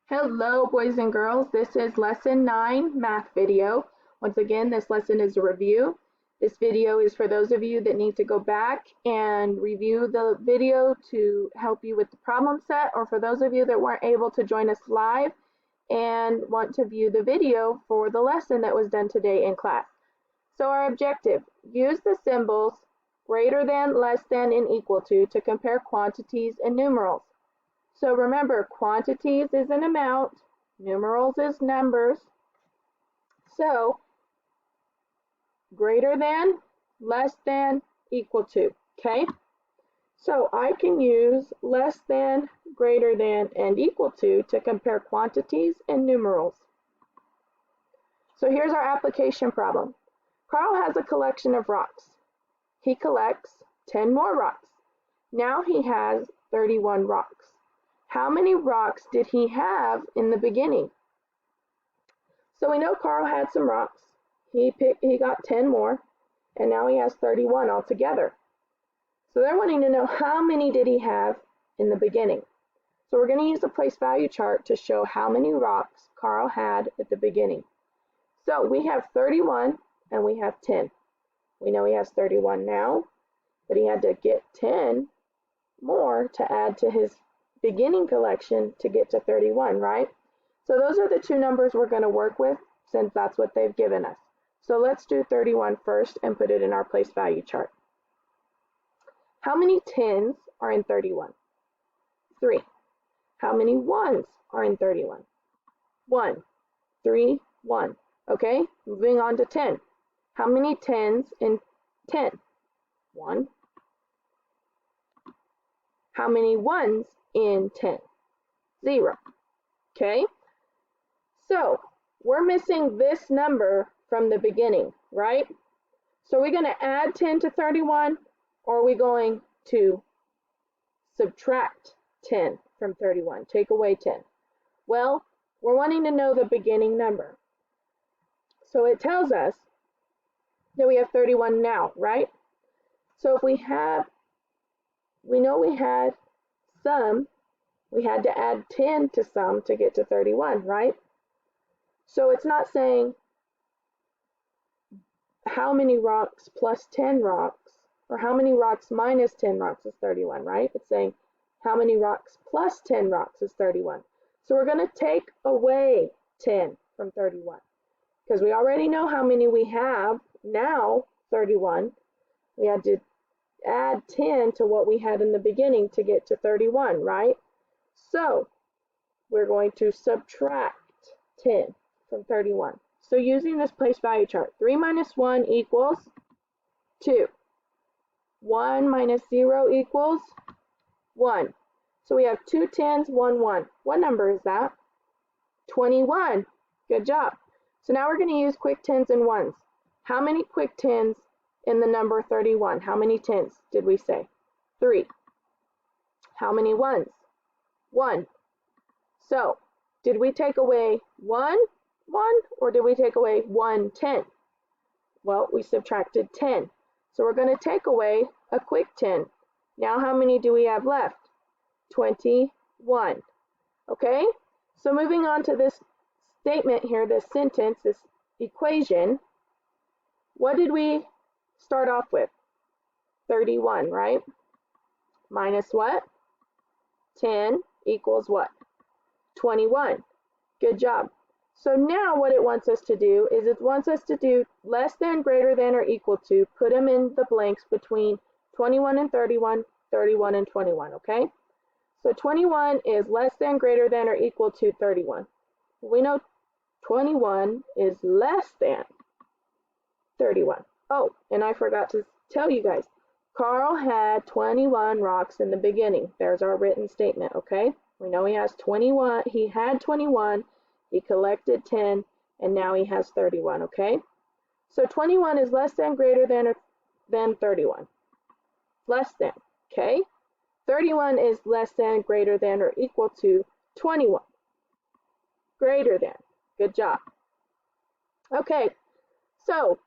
Hello, boys and girls. This is lesson 9 math video. Once again, this lesson is a review. This video is for those of you that need to go back and review the video to help you with the problem set, or for those of you that weren't able to join us live and want to view the video for the lesson that was done today in class. So our objective, use the symbols greater than, less than, and equal to compare quantities and numerals. So remember, quantities is an amount, numerals is numbers. So greater than, less than, equal to, okay? So I can use less than, greater than, and equal to compare quantities and numerals. So here's our application problem. Carl has a collection of rocks. He collects 10 more rocks. Now he has 31 rocks. How many rocks did he have in the beginning? So we know Carl had some rocks. He got 10 more, and now he has 31 altogether. So they're wanting to know how many did he have in the beginning. So we're going to use the place value chart to show how many rocks Carl had at the beginning. So we have 31 and we have 10. We know he has 31 now, but he had to get 10 more to add to his beginning collection to get to 31, right? So those are the two numbers we're going to work with since that's what they've given us. So let's do 31 first and put it in our place value chart. How many 10s are in 31? 3. How many 1s are in 31? 1. 3, 1. Okay, moving on to 10. How many 10s in 10? 1. How many 1s in 10? 0. Okay, so we're missing this number from the beginning, right? So we're going to add 10 to 31, or are we going to subtract 10 from 31, take away 10? Well, we're wanting to know the beginning number. So it tells us that we have 31 now, right? So if we know we had some, we had to add 10 to some to get to 31, right? So it's not saying how many rocks plus 10 rocks, or how many rocks minus 10 rocks is 31, right? It's saying how many rocks plus 10 rocks is 31. So we're going to take away 10 from 31, because we already know how many we have now, 31. We had to add 10 to what we had in the beginning to get to 31, right? So we're going to subtract 10 from 31. So using this place value chart, 3 minus 1 equals 2. 1 minus 0 equals 1. So we have 2 10s, 1 1. What number is that? 21. Good job. So now we're going to use quick 10s and 1s. How many quick 10s in the number 31? How many 10s did we say? 3. How many 1s? 1. So did we take away 1, 1, or did we take away 1 10? Well, we subtracted 10. So we're going to take away a quick 10. Now how many do we have left? 21. Okay? So moving on to this statement here, this sentence, this equation, what did we start off with? 31, right? Minus what? 10 equals what? 21. Good job. So now what it wants us to do is it wants us to do less than, greater than, or equal to. Put them in the blanks between 21 and 31, 31 and 21, okay? So 21 is less than, greater than, or equal to 31. We know 21 is less than 31. Oh, and I forgot to tell you guys, Carl had 21 rocks in the beginning. There's our written statement, okay? We know he has 21, he had 21, he collected 10, and now he has 31, okay? So 21 is less than, greater than, or than 31. Less than, okay? 31 is less than, greater than, or equal to 21. Greater than. Good job. Okay, so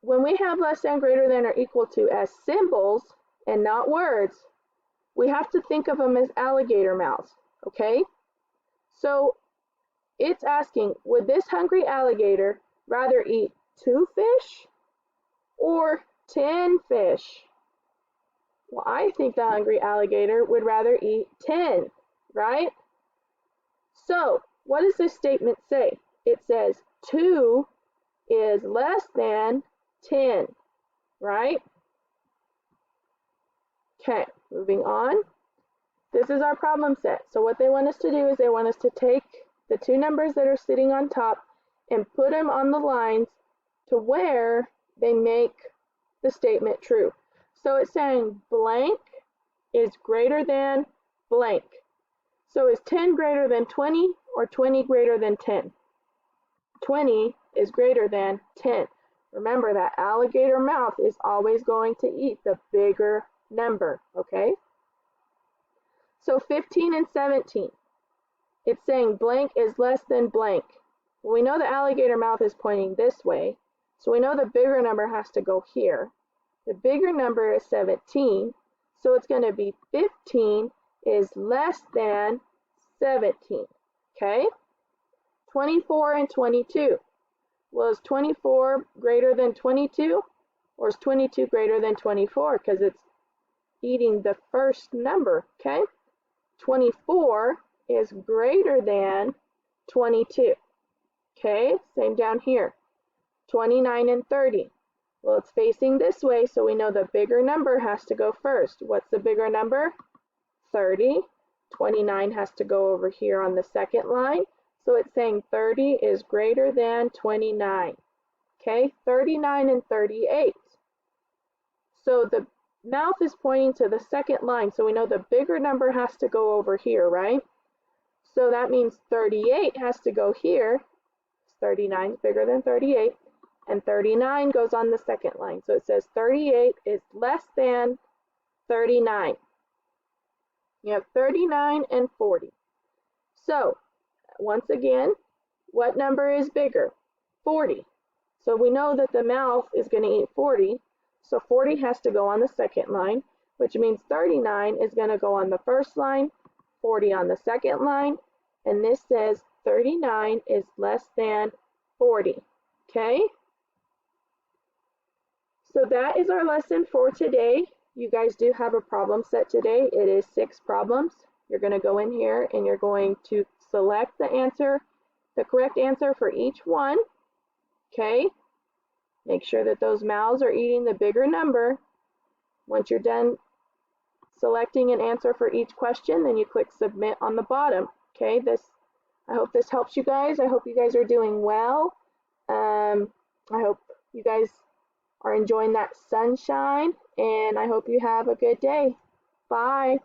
when we have less than, greater than, or equal to as symbols and not words, we have to think of them as alligator mouths, okay? So it's asking, would this hungry alligator rather eat 2 fish or 10 fish? Well, I think the hungry alligator would rather eat 10, right? So what does this statement say? It says 2 is less than 10, right? Okay, moving on. This is our problem set. So what they want us to do is they want us to take the two numbers that are sitting on top and put them on the lines to where they make the statement true. So it's saying blank is greater than blank. So is 10 greater than 20 or 20 greater than 10? 20 is greater than 10. Remember that alligator mouth is always going to eat the bigger number, okay? So 15 and 17, it's saying blank is less than blank. Well, we know the alligator mouth is pointing this way, so we know the bigger number has to go here. The bigger number is 17, so it's going to be 15 is less than 17, okay? 24 and 22. Well, is 24 greater than 22? Or is 22 greater than 24? Because it's eating the first number, okay? 24 is greater than 22. Okay, same down here. 29 and 30. Well, it's facing this way, so we know the bigger number has to go first. What's the bigger number? 30. 29 has to go over here on the second line. So it's saying 30 is greater than 29. Okay, 39 and 38. So the mouth is pointing to the second line, so we know the bigger number has to go over here, right? So that means 38 has to go here. 39 is bigger than 38, and 39 goes on the second line. So it says 38 is less than 39. You have 39 and 40. So once again, what number is bigger? 40. So we know that the mouth is going to eat 40. So 40 has to go on the second line, which means 39 is going to go on the first line, 40 on the second line, and this says 39 is less than 40. Okay? So that is our lesson for today. You guys do have a problem set today. It is 6 problems. You're going to go in here and you're going to select the answer, the correct answer for each one. Okay? Make sure that those mouths are eating the bigger number. Once you're done selecting an answer for each question, then you click submit on the bottom. Okay, I hope this helps you guys. I hope you guys are doing well. I hope you guys are enjoying that sunshine, and I hope you have a good day. Bye.